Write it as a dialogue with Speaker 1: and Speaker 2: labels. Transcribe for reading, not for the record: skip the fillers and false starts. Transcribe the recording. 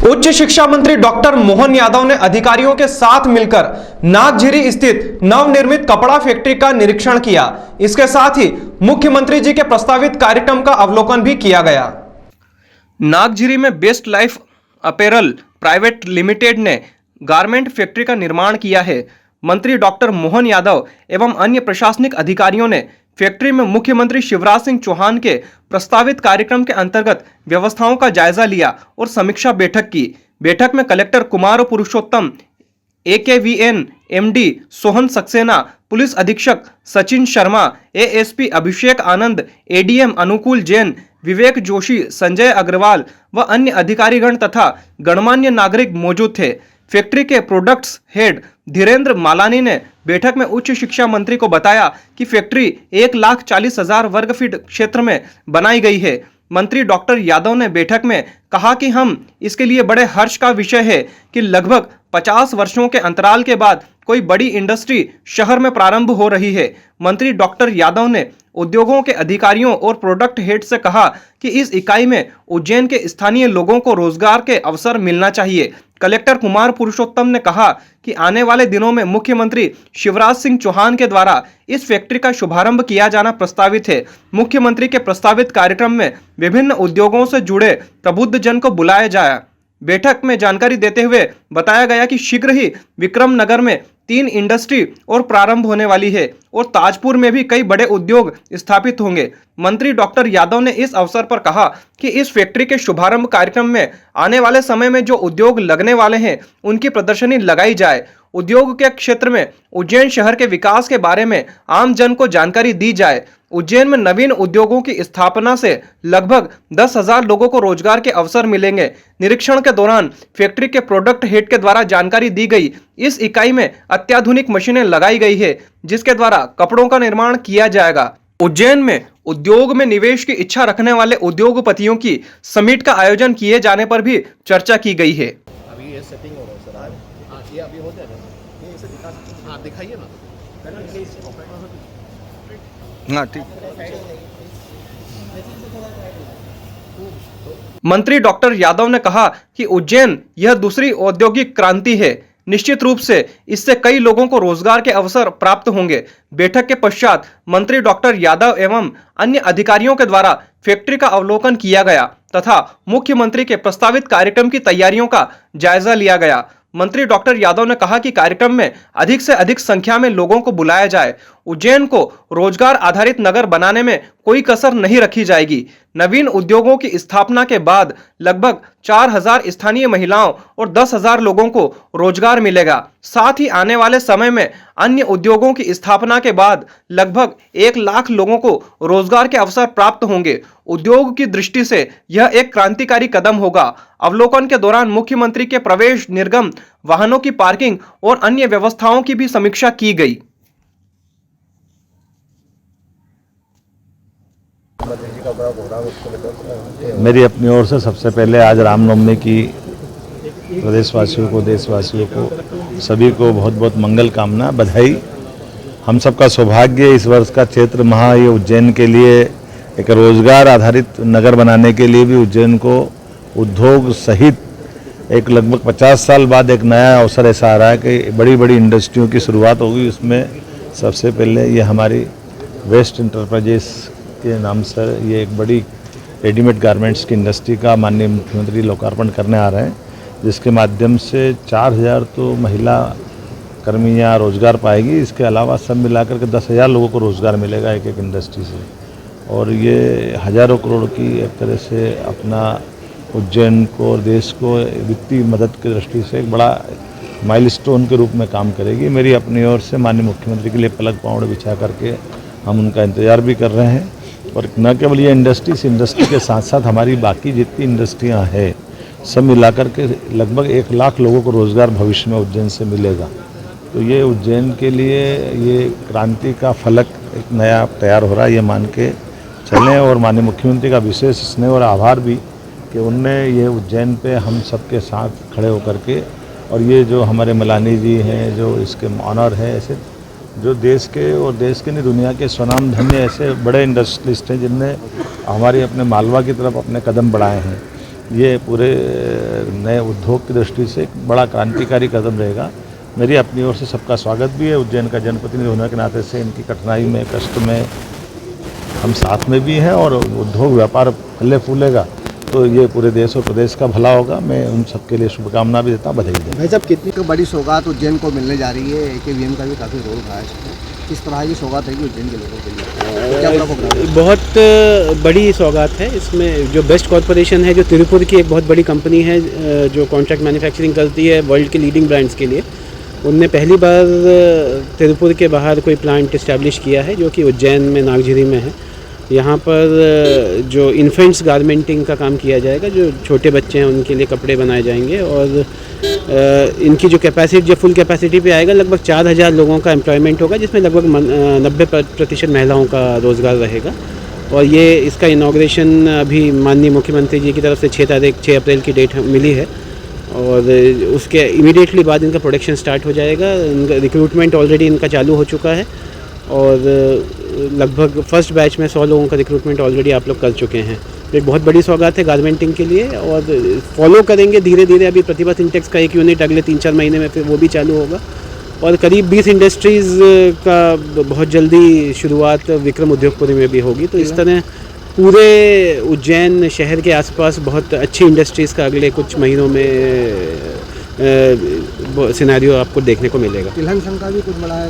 Speaker 1: उच्च शिक्षा मंत्री डॉक्टर मोहन यादव ने अधिकारियों के साथ मिलकर नागझिरी स्थित नवनिर्मित कपड़ा फैक्ट्री का निरीक्षण किया। इसके साथ ही मुख्यमंत्री जी के प्रस्तावित कार्यक्रम का अवलोकन भी किया गया। नागझिरी में best life apparel private limited ने गारमेंट फैक्ट्री का निर्माण किया है। मंत्री डॉक्टर मोहन यादव एवं अन्य प्रशासनिक अधिकारियों ने फैक्ट्री में मुख्यमंत्री शिवराज सिंह चौहान के प्रस्तावित कार्यक्रम के अंतर्गत व्यवस्थाओं का जायजा लिया और समीक्षा बैठक की। बैठक में collector Kumar Purushottam, AKVN MD Sohan Saxena, police अधीक्षक सचिन शर्मा, ASP अभिषेक आनंद, ADM अनुकूल जैन, विवेक जोशी, संजय अग्रवाल व अन्य अधिकारीगण तथा गणमान्य नागरिक मौजूद थे। फैक्ट्री के प्रोडक्ट्स हेड धीरेन्द्र मालानी ने बैठक में उच्च शिक्षा मंत्री को बताया कि फैक्ट्री 1,40,000 वर्ग फीट क्षेत्र में बनाई गई है। मंत्री डॉक्टर यादव ने बैठक में कहा कि हम इसके लिए बड़े हर्ष का विषय है कि लगभग 50 वर्षों के अंतराल के बाद कोई बड़ी इंडस्ट्री शहर में प्रारंभ हो रही है। मंत्री डॉक्टर यादव ने उद्योगों के अधिकारियों और प्रोडक्ट हेड से कहा कि इस इकाई में उज्जैन के स्थानीय लोगों को रोजगार के अवसर मिलना चाहिए। कलेक्टर कुमार पुरुषोत्तम ने कहा कि आने वाले दिनों में मुख्यमंत्री शिवराज सिंह चौहान के द्वारा इस फैक्ट्री का शुभारंभ किया जाना प्रस्तावित है। मुख्यमंत्री के प्रस्तावित कार्यक्रम में विभिन्न उद्योगों से जुड़े प्रबुद्ध जन को बुलाया जाए। बैठक में जानकारी देते हुए बताया गया कि शीघ्र ही विक्रम नगर में 3 इंडस्ट्री और प्रारंभ होने वाली है और ताजपुर में भी कई बड़े उद्योग स्थापित होंगे। मंत्री डॉक्टर यादव ने इस अवसर पर कहा कि इस फैक्ट्री के शुभारंभ कार्यक्रम में आने वाले समय में जो उद्योग लगने वाले हैं उनकी प्रदर्शनी लगाई जाए। उद्योग के क्षेत्र में उज्जैन शहर के विकास के बारे में आम जन को जानकारी दी जाए। उज्जैन में नवीन उद्योगों की स्थापना से लगभग 10,000 लोगों को रोजगार के अवसर मिलेंगे। निरीक्षण के दौरान फैक्ट्री के प्रोडक्ट हेड के द्वारा जानकारी दी गई। इस इकाई में अत्याधुनिक मशीनें लगाई गई है जिसके द्वारा कपड़ों का निर्माण किया जाएगा। उज्जैन में उद्योग में निवेश की इच्छा रखने वाले उद्योगपतियों की समिट का आयोजन किए जाने पर भी चर्चा की गई है।
Speaker 2: अभी ये सेटिंग हो रहा है सर। हाँ, ये अभी हो जाएगा। ये इसे दिखा सकते हैं। हाँ, दिखाइए ना।
Speaker 3: हाँ, ठीक।
Speaker 1: मंत्री डॉक्टर यादव ने कहा कि उज्जैन यह दूसरी औद्योगिक क्रांति है। निश्चित रूप से इससे कई लोगों को रोजगार के अवसर प्राप्त होंगे। बैठक के पश्चात मंत्री डॉक्टर यादव एवं अन्य अधिकारियों के द्वारा फैक्ट्री का अवलोकन किया गया तथा मुख्यमंत्री के प्रस्तावित कार्यक्रम की तैयारियों का जायजा लिया गया। मंत्री डॉक्टर यादव ने कहा कि कार्यक्रम में अधिक से अधिक संख्या में लोगों को बुलाया जाए। उज्जैन को रोजगार आधारित नगर बनाने में कोई कसर नहीं रखी जाएगी। नवीन उद्योगों की स्थापना के बाद लगभग 4,000 स्थानीय महिलाओं और 10,000 लोगों को रोजगार मिलेगा। साथ ही आने वाले समय में अन्य उद्योगों की स्थापना के बाद लगभग 1 लाख लोगों को रोजगार के अवसर प्राप्त होंगे। उद्योग की दृष्टि से यह एक क्रांतिकारी कदम होगा। अवलोकन के दौरान मुख्यमंत्री के प्रवेश निर्गम, वाहनों की पार्किंग और अन्य व्यवस्थाओं की भी समीक्षा की गई।
Speaker 4: मेरी अपनी ओर से सबसे पहले आज रामनवमी की प्रदेशवासियों को, देशवासियों को, सभी को बहुत बहुत मंगल कामना, बधाई। हम सबका सौभाग्य इस वर्ष का चैत्र माह ये उज्जैन के लिए एक रोजगार आधारित नगर बनाने के लिए भी उज्जैन को उद्योग सहित एक लगभग 50 साल बाद एक नया अवसर ऐसा आ रहा है कि बड़ी बड़ी इंडस्ट्रियों की शुरुआत होगी। उसमें सबसे पहले ये हमारी वेस्ट इंटरप्राइजेस के नाम से ये एक बड़ी रेडीमेड गारमेंट्स की इंडस्ट्री का माननीय मुख्यमंत्री लोकार्पण करने आ रहे हैं, जिसके माध्यम से 4,000 तो महिला कर्मियाँ रोजगार पाएगी। इसके अलावा सब मिलाकर के 10,000 लोगों को रोजगार मिलेगा एक एक इंडस्ट्री से, और ये हज़ारों करोड़ की एक तरह से अपना उज्जैन को और देश को वित्तीय मदद की दृष्टि से एक बड़ा माइलस्टोन के रूप में काम करेगी। मेरी अपनी ओर से माननीय मुख्यमंत्री के लिए पलक पाँवड़े बिछा करके हम उनका इंतज़ार भी कर रहे हैं। और न केवल ये इंडस्ट्री, इस इंडस्ट्री के साथ साथ हमारी बाकी जितनी इंडस्ट्रियां हैं सब मिलाकर के लगभग 1 लाख लोगों को रोज़गार भविष्य में उज्जैन से मिलेगा। तो ये उज्जैन के लिए ये क्रांति का फलक एक नया तैयार हो रहा है, ये मान के चलें। और माननीय मुख्यमंत्री का विशेष स्नेह और आभार भी कि उनने ये उज्जैन पे हम सबके साथ खड़े होकर के, और ये जो हमारे मलानी जी हैं जो इसके ऑनर हैं, ऐसे जो देश के और देश के नहीं दुनिया के स्वनाम धन्य ऐसे बड़े इंडस्ट्रियलिस्ट हैं जिनने हमारी अपने मालवा की तरफ अपने कदम बढ़ाए हैं। ये पूरे नए उद्योग की दृष्टि से एक बड़ा क्रांतिकारी कदम रहेगा। मेरी अपनी ओर से सबका स्वागत भी है। उज्जैन का जनप्रतिनिधि होने के नाते से इनकी कठिनाई में, कष्ट में हम साथ में भी हैं और उद्योग व्यापार फले फूलेगा तो ये पूरे देश और प्रदेश का भला होगा। मैं उन सबके लिए शुभकामना भी देता हूँ, बधाई देता हूँ।
Speaker 2: भाई साहब, कितनी बड़ी सौगात उज्जैन को मिलने जा रही है? AKVM का भी काफ़ी रोल रहा है इसमें। किस तरह की सौगात रहेगी उज्जैन के लोगों के लिए? क्या प्रोग्राम है?
Speaker 3: बहुत बड़ी सौगात है। इसमें जो बेस्ट कॉरपोरेशन है, जो तिरुपुर की एक बहुत बड़ी कंपनी है जो कॉन्ट्रैक्ट मैन्युफैक्चरिंग करती है वर्ल्ड के लीडिंग ब्रांड्स के लिए, उनने पहली बार तिरुपुर के बाहर कोई प्लांट इस्टेब्लिश किया है जो कि उज्जैन में नागझिरी में है। यहाँ पर जो इन्फेंट्स गारमेंटिंग का काम किया जाएगा, जो छोटे बच्चे हैं उनके लिए कपड़े बनाए जाएंगे और इनकी जो कैपेसिटी, जो फुल कैपेसिटी पे आएगा, लगभग 4000 लोगों का एम्प्लॉयमेंट होगा, जिसमें लगभग 90% महिलाओं का रोज़गार रहेगा। और ये इसका इनाग्रेशन अभी माननीय मुख्यमंत्री जी की तरफ से 6 अप्रैल की डेट मिली है और उसके इमीडिएटली बाद इनका प्रोडक्शन स्टार्ट हो जाएगा। इनका रिक्रूटमेंट ऑलरेडी इनका चालू हो चुका है और लगभग फर्स्ट बैच में 100 लोगों का रिक्रूटमेंट ऑलरेडी आप लोग कर चुके हैं। एक बहुत बड़ी सौगात है गारमेंटिंग के लिए और फॉलो करेंगे धीरे धीरे। अभी प्रतिभा सिंटेक्स का एक यूनिट अगले 3-4 महीने में फिर वो भी चालू होगा और करीब 20 इंडस्ट्रीज़ का बहुत जल्दी शुरुआत विक्रम उद्योगपुरी में भी होगी। तो इस तरह पूरे उज्जैन शहर के आसपास बहुत अच्छी इंडस्ट्रीज़ का अगले कुछ महीनों में सिनेरियो आपको देखने को मिलेगा।
Speaker 2: तिलहन संघ का भी कुछ बड़ा